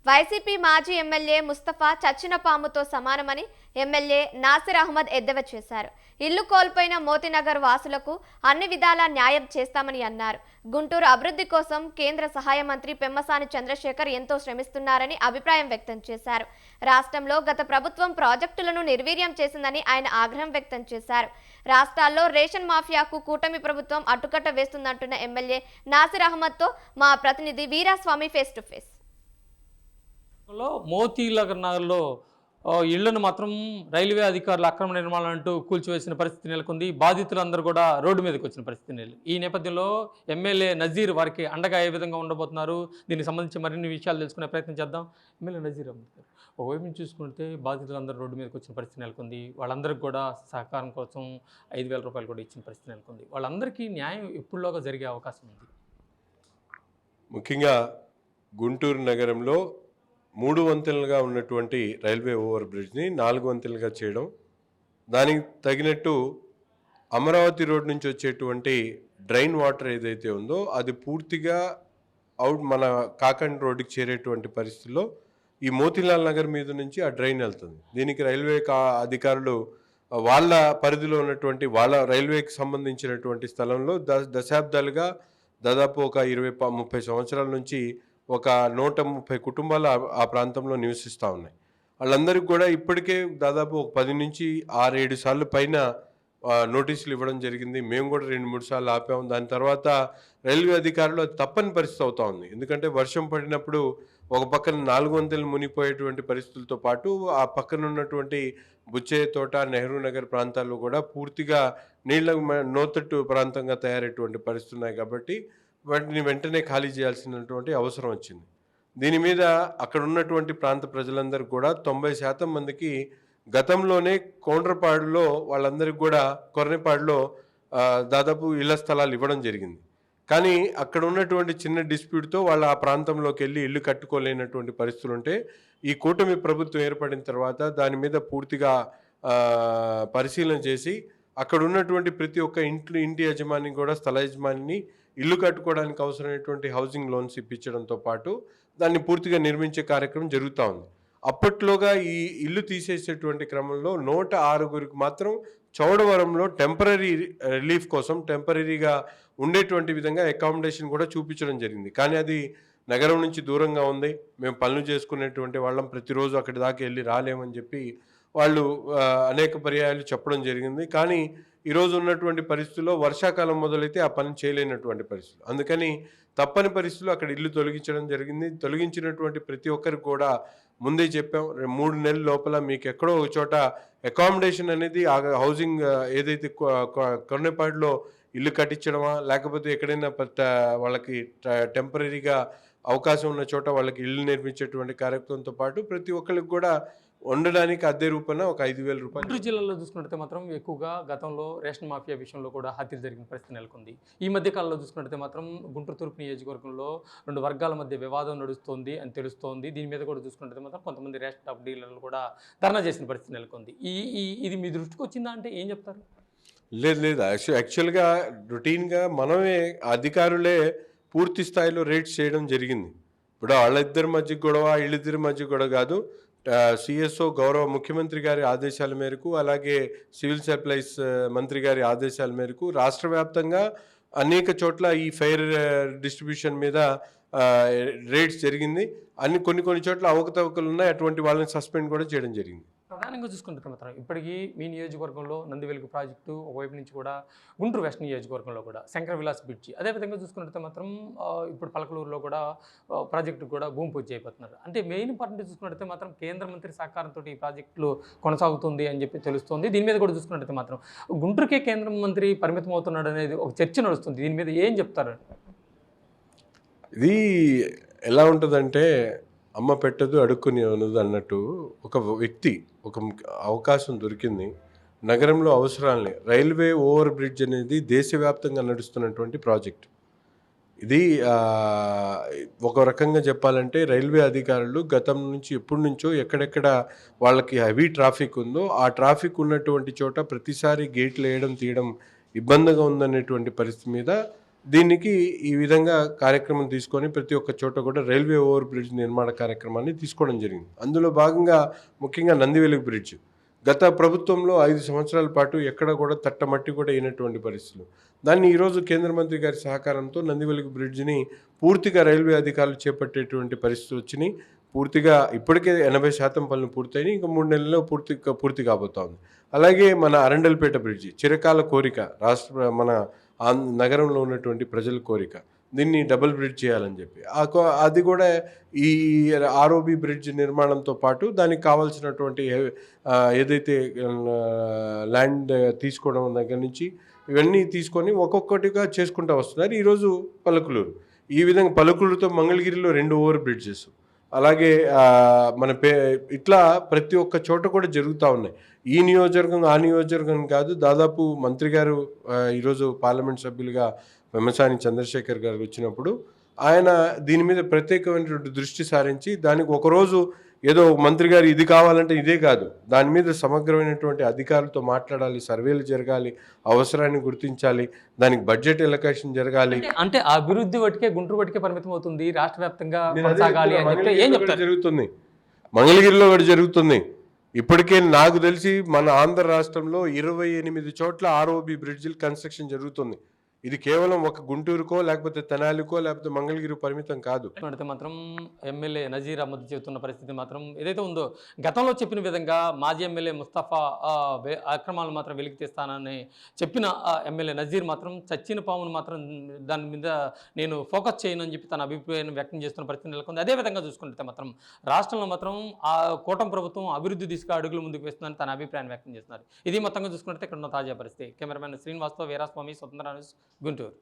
YCP మాజీ MLA Mustafa చచ్చిన పాముతో సమానమని ఎమ్మెల్యే నాసిర్ అహ్మద్ ఎద్దేవా చేశారు. ఇల్లు కోల్పోయిన మోతీనగర్ వాసులకు అన్ని విధాలా న్యాయం చేస్తామని అన్నారు. గుంటూరు అభివృద్ధి కోసం కేంద్ర సహాయ మంత్రి పెమ్మసాని చంద్రశేఖర్ ఎంతో శ్రమిస్తున్నారని అభిప్రాయం వ్యక్తం చేశారు. రాష్ట్రంలో గత ప్రభుత్వం ప్రాజెక్టులను నిర్వీర్యం చేసిందని ఆయన ఆగ్రహం వ్యక్తం చేశారు. రాష్ట్రాల్లో రేషన్ మాఫియాకు కూటమి ప్రభుత్వం అడ్డుకట్ట వేస్తుందంటున్న ఎమ్మెల్యే నాసిర్ అహ్మద్తో మా ప్రతినిధి Veeraswamy face to face. Motinagar నగర్లో ఇళ్లను మాత్రం రైల్వే అధికారులు అక్రమ నిర్మాణం అంటూ కూల్చివేసిన పరిస్థితి నెలకొంది. బాధితులందరూ కూడా రోడ్డు మీదకి వచ్చిన పరిస్థితి ఈ నేపథ్యంలో ఎమ్మెల్యే నజీర్ వారికి అండగా ఏ విధంగా ఉండబోతున్నారు, దీనికి సంబంధించి మరిన్ని విషయాలు తెలుసుకునే ప్రయత్నం చేద్దాం. ఎమ్మెల్యే నజీర్ అహ్మద్ గారు, ఒకవైపు నుంచి చూసుకుంటే బాధితులందరూ రోడ్డు మీదకి వచ్చిన పరిస్థితి నెలకొంది. వాళ్ళందరికీ కూడా సహకారం కోసం 5,000 రూపాయలు కూడా ఇచ్చిన పరిస్థితి నెలకొంది. వాళ్ళందరికీ న్యాయం ఎప్పుడులోగా జరిగే అవకాశం ఉంది? ముఖ్యంగా గుంటూరు నగరంలో 3 వంతెనలుగా ఉన్నటువంటి రైల్వే ఓవర్ బ్రిడ్జ్ని 4 వంతెనలుగా చేయడం, దానికి తగినట్టు అమరావతి రోడ్ నుంచి వచ్చేటువంటి డ్రైన్ వాటర్ ఏదైతే ఉందో అది పూర్తిగా మన కాకండ్ రోడ్డుకి చేరేటువంటి పరిస్థితుల్లో ఈ మోతీలాల్ నగర్ మీద నుంచి ఆ డ్రైన్ వెళ్తుంది. దీనికి రైల్వే అధికారులు వాళ్ళ పరిధిలో ఉన్నటువంటి వాళ్ళ రైల్వేకి సంబంధించినటువంటి స్థలంలో దశాబ్దాలుగా దాదాపు ఒక 20-30 సంవత్సరాల నుంచి ఒక 130 కుటుంబాలు ఆ ప్రాంతంలో నివసిస్తూ ఉన్నాయి. వాళ్ళందరికీ కూడా ఇప్పటికే దాదాపు ఒక 10 నుంచి 6-7 సార్లు పైన నోటీసులు ఇవ్వడం జరిగింది. మేము కూడా 2-3 సార్లు ఆపాము. దాని తర్వాత రైల్వే అధికారులు తప్పని పరిస్థితి అవుతూ ఉంది. ఎందుకంటే వర్షం పడినప్పుడు ఒక పక్కన 4 వంతెనలు మునిగిపోయేటువంటి పరిస్థితులతో పాటు ఆ పక్కన ఉన్నటువంటి బుచ్చయ్య తోట, నెహ్రూ నగర్ ప్రాంతాల్లో కూడా పూర్తిగా నీళ్ళ నోతట్టు ప్రాంతంగా తయారయ్యేటువంటి పరిస్థితులు ఉన్నాయి. కాబట్టి వాటిని వెంటనే ఖాళీ చేయాల్సినటువంటి అవసరం వచ్చింది. దీని మీద అక్కడ ఉన్నటువంటి ప్రాంత ప్రజలందరూ కూడా 90% మందికి గతంలోనే కౌండ్రపాడులో వాళ్ళందరికీ కూడా కొర్రెపాడులో దాదాపు ఇళ్ల స్థలాలు ఇవ్వడం జరిగింది. కానీ అక్కడ ఉన్నటువంటి చిన్న డిస్ప్యూట్తో వాళ్ళు ఆ ప్రాంతంలోకి వెళ్ళి ఇల్లు కట్టుకోలేనటువంటి పరిస్థితులు ఉంటే ఈ కూటమి ప్రభుత్వం ఏర్పడిన తర్వాత దాని మీద పూర్తిగా పరిశీలన చేసి అక్కడ ఉన్నటువంటి ప్రతి ఒక్క ఇంటి యజమాని కూడా స్థల యజమానిని ఇల్లు కట్టుకోవడానికి అవసరమైనటువంటి హౌసింగ్ లోన్స్ ఇప్పించడంతో పాటు దాన్ని పూర్తిగా నిర్మించే కార్యక్రమం జరుగుతూ ఉంది. అప్పట్లోగా ఈ ఇల్లు తీసేసేటువంటి క్రమంలో 106 మాత్రం చౌడవరంలో టెంపరీ రిలీఫ్ కోసం టెంపరీగా ఉండేటువంటి విధంగా అకామిడేషన్ కూడా చూపించడం జరిగింది. కానీ అది నగరం నుంచి దూరంగా ఉంది, మేము పనులు చేసుకునేటువంటి వాళ్ళం ప్రతిరోజు అక్కడి దాకా వెళ్ళి రాలేమని చెప్పి వాళ్ళు అనేక పర్యాయాలు చెప్పడం జరిగింది. కానీ ఈరోజు ఉన్నటువంటి పరిస్థితుల్లో వర్షాకాలం మొదలైతే ఆ పని చేయలేనటువంటి పరిస్థితులు, అందుకని తప్పని పరిస్థితుల్లో అక్కడ ఇల్లు తొలగించడం జరిగింది. తొలగించినటువంటి ప్రతి ఒక్కరికి కూడా ముందే చెప్పాం, 3 నెలల లోపల మీకు ఎక్కడో ఒక చోట అకామిడేషన్ అనేది హౌసింగ్ ఏదైతే కొర్రెపాడులో ఇల్లు కట్టించడమా లేకపోతే ఎక్కడైనా వాళ్ళకి టెంపరీగా అవకాశం ఉన్న చోట వాళ్ళకి ఇల్లు నిర్మించేటువంటి కార్యక్రమంతో పాటు ప్రతి ఒక్కరికి కూడా ఉండడానికి అద్దె రూపాన ఒక 5,000 రూపాయలు. గుంటూరు జిల్లాలో చూసుకున్నట్లయితే మాత్రం ఎక్కువగా గతంలో రేషన్ మాఫియా విషయంలో కూడా హత్యలు జరిగిన పరిస్థితి నెలకొంది. ఈ మధ్య కాలంలో చూసుకున్నట్లయితే మాత్రం గుంటూరు తూర్పు నియోజకవర్గంలో 2 వర్గాల మధ్య వివాదం నడుస్తోంది అని తెలుస్తోంది. దీని మీద కూడా చూసుకున్నట్లయితే మాత్రం కొంతమంది రేషన్ టాప్ డీలర్లు కూడా ధర్నా చేసిన పరిస్థితి నెలకొంది. ఇది మీ దృష్టికి వచ్చిందా అంటే ఏం చెప్తారు? లేదు, యాక్చువల్గా రొటీన్గా మనమే అధికారులే పూర్తి స్థాయిలో రేట్స్ చేయడం జరిగింది. ఇప్పుడు వాళ్ళిద్దరి మధ్య గొడవ, వీళ్ళిద్దరి మధ్య గొడవ కాదు. సిఎస్ఓ గౌరవ ముఖ్యమంత్రి గారి ఆదేశాల మేరకు అలాగే సివిల్ సప్లైస్ మంత్రి గారి ఆదేశాల మేరకు రాష్ట్ర వ్యాప్తంగా అనేక చోట్ల ఈ ఫెయిర్ డిస్ట్రిబ్యూషన్ మీద రేట్స్ జరిగింది. కొన్ని చోట్ల అవకతవకలు ఉన్నాయి, అటువంటి వాళ్ళని సస్పెండ్ కూడా చేయడం జరిగింది. ప్రధానంగా చూసుకుంటే మాత్రం ఇప్పటికీ మీ నియోజకవర్గంలో నందివెలుగు ప్రాజెక్టు ఒకవైపు నుంచి కూడా గుంటూరు వెస్ట్ నియోజకవర్గంలో కూడా శంకర విలాస్ బ్రిడ్జి, అదేవిధంగా చూసుకుంటే మాత్రం ఇప్పుడు పలకలూరులో కూడా ప్రాజెక్టు కూడా భూమి పూజ చేయబోతున్నారు. అంటే మెయిన్ ఇంపార్టెంట్ చూసుకున్నట్టయితే మాత్రం కేంద్ర మంత్రి సహకారంతో ఈ ప్రాజెక్టులు కొనసాగుతుంది అని చెప్పి తెలుస్తుంది. దీని మీద కూడా చూసుకున్నట్టయితే మాత్రం గుంటూరుకే కేంద్ర మంత్రి పరిమితం అవుతున్నాడు అనేది ఒక చర్చ నడుస్తుంది. దీని మీద ఏం చెప్తారు? ఇది ఎలా ఉంటుందంటే అమ్మ పెట్టదు అడుక్కుని అనదు అన్నట్టు ఒక వ్యక్తి ఒక అవకాశం దొరికింది. నగరంలో అవసరాలని రైల్వే ఓవర్ బ్రిడ్జ్ అనేది దేశవ్యాప్తంగా నడుస్తున్నటువంటి ప్రాజెక్ట్. ఇది ఒక రకంగా చెప్పాలంటే రైల్వే అధికారులు గతం నుంచి ఎప్పటి నుంచో ఎక్కడెక్కడ వాళ్ళకి హెవీ ట్రాఫిక్ ఉందో ఆ ట్రాఫిక్ ఉన్నటువంటి చోట ప్రతిసారి గేట్లు వేయడం తీయడం ఇబ్బందిగా ఉందనేటువంటి పరిస్థితి మీద దీనికి ఈ విధంగా కార్యక్రమం తీసుకొని ప్రతి ఒక్క చోట కూడా రైల్వే ఓవర్ బ్రిడ్జ్ నిర్మాణ కార్యక్రమాన్ని తీసుకోవడం జరిగింది. అందులో భాగంగా ముఖ్యంగా నందివెలుగు బ్రిడ్జ్ గత ప్రభుత్వంలో 5 సంవత్సరాల పాటు ఎక్కడ కూడా తట్టమట్టి కూడా అయినటువంటి పరిస్థితులు. దాన్ని ఈరోజు కేంద్ర మంత్రి గారి సహకారంతో నందివెలుగు బ్రిడ్జిని పూర్తిగా రైల్వే అధికారులు చేపట్టేటువంటి పరిస్థితులు వచ్చినాయి. పూర్తిగా ఇప్పటికే 80% పనులు పూర్తయినాయి. ఇంకా 3 నెలల్లో పూర్తి కాబోతా ఉంది. అలాగే మన అరండల్పేట బ్రిడ్జి చిరకాల కోరిక, మన నగరంలో ఉన్నటువంటి ప్రజల కోరిక, దీన్ని డబుల్ బ్రిడ్జ్ చేయాలని చెప్పి అది కూడా ఈ ఆర్ఓబి బ్రిడ్జ్ నిర్మాణంతో పాటు దానికి కావాల్సినటువంటి ఏదైతే ల్యాండ్ తీసుకోవడం దగ్గర నుంచి ఇవన్నీ తీసుకొని ఒక్కొక్కటిగా చేసుకుంటూ వస్తున్నారు. ఈరోజు పలుకులూరు, ఈ విధంగా పలుకులూరుతో మంగళగిరిలో 2 ఓవర్ బ్రిడ్జెస్, అలాగే ఇట్లా ప్రతి ఒక్క చోట కూడా జరుగుతూ ఉన్నాయి. ఈ నియోజకవర్గం ఆ నియోజకవర్గం కాదు, దాదాపు మంత్రి గారు ఈరోజు పార్లమెంట్ సభ్యులుగా పెమ్మసాని చంద్రశేఖర్ గారు వచ్చినప్పుడు ఆయన దీని మీద ప్రత్యేకమైనటువంటి దృష్టి సారించి దానికి ఒకరోజు ఏదో మంత్రి గారు ఇది కావాలంటే ఇదే కాదు, దాని మీద సమగ్రమైనటువంటి అధికారులతో మాట్లాడాలి, సర్వేలు జరగాలి, అవసరాన్ని గుర్తించాలి, దానికి బడ్జెట్ ఎలకేషన్ జరగాలి. అంటే అభివృద్ధి వటికే గుంటూరు వటికే పరిమితం అవుతుంది, రాష్ట్ర వ్యాప్తంగా కొనసాగాలి అని చెప్తే ఏం చెప్తారు? జరుగుతుంది, మంగళగిరిలో కూడా జరుగుతుంది. ఇప్పటికే నాకు తెలిసి మన ఆంధ్ర రాష్ట్రంలో 28 చోట్ల ఆర్ఓబి బ్రిడ్జిల్ కన్స్ట్రక్షన్ జరుగుతుంది. ఇది కేవలం ఒక గుంటూరుకో లేకపోతే తెనాలికో లేకపోతే మంగళగిరి పరిమితం కాదు. అయితే మాత్రం ఎమ్మెల్యే నజీర్ అహ్మద్ చెబుతున్న పరిస్థితి మాత్రం ఏదైతే ఉందో, గతంలో చెప్పిన విధంగా మాజీ ఎమ్మెల్యే ముస్తఫా అక్రమాలు మాత్రం వెలికి తీస్తానని చెప్పిన ఎమ్మెల్యే నజీర్ మాత్రం చచ్చిన పామును మాత్రం దాని మీద నేను ఫోకస్ చేయను అని చెప్పి తన అభిప్రాయాన్ని వ్యక్తం చేస్తున్న పరిస్థితి నెలకొంది. అదేవిధంగా చూసుకుంటే మాత్రం రాష్ట్రంలో మాత్రం ఆ కూటమి ప్రభుత్వం అభివృద్ధి దిశగా అడుగులు ముందుకు వేస్తుందని తన అభిప్రాయాన్ని వ్యక్తం చేస్తున్నారు. ఇది మొత్తంగా చూసుకుంటే ఇక్కడ ఉన్న తాజా పరిస్థితి. కెమెరామెన్ శ్రీనివాస్తో వీరాస్వామి, స్వతంత్ర న్యూస్, గుంటూరు.